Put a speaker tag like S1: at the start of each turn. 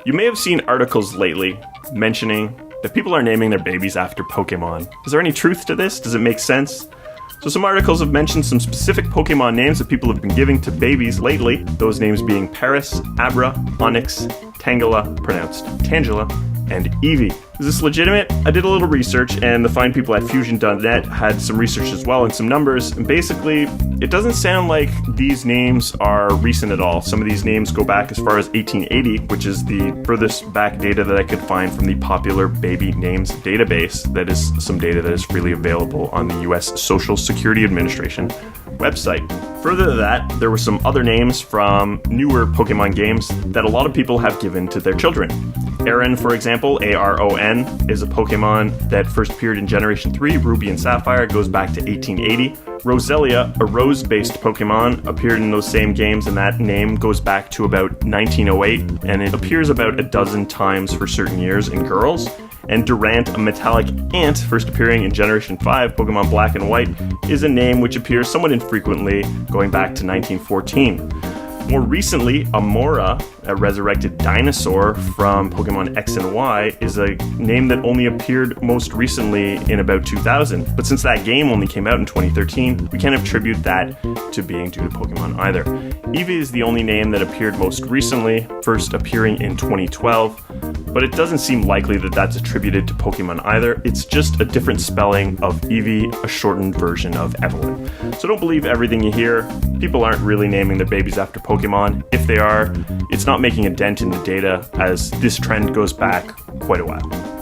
S1: You may have seen articles lately mentioning that people are naming their babies after Pokémon. Is there any truth to this? Does it make sense? So some articles have mentioned some specific Pokémon names that people have been giving to babies lately, those names being Paris, Abra, Onyx, Tangela, pronounced Tangela, and Eevee. Is this legitimate? I did a little research, and the fine people at Fusion.net had some research as well and some numbers, and basically, it doesn't sound like these names are recent at all. Some of these names go back as far as 1880, which is the furthest back data that I could find from the popular baby names database. That is some data that is freely available on the US Social Security Administration website. Further to that, there were some other names from newer Pokemon games that a lot of people have given to their children. Aron, for example, Aron, is a Pokemon that first appeared in Generation 3, Ruby and Sapphire, goes back to 1880. Roselia, a rose-based Pokemon, appeared in those same games, and that name goes back to about 1908, and it appears about a dozen times for certain years in girls. And Durant, a metallic ant, first appearing in Generation 5, Pokemon Black and White, is a name which appears somewhat infrequently, going back to 1914. More recently, Amora, a resurrected dinosaur from Pokemon X and Y, is a name that only appeared most recently in about 2000. But since that game only came out in 2013, we can't attribute that to being due to Pokemon either. Eevee is the only name that appeared most recently, first appearing in 2012, but it doesn't seem likely that that's attributed to Pokemon either. It's just a different spelling of Eevee, a shortened version of Evelyn. So don't believe everything you hear. People aren't really naming their babies after Pokemon. If they are, it's not making a dent in the data, as this trend goes back quite a while.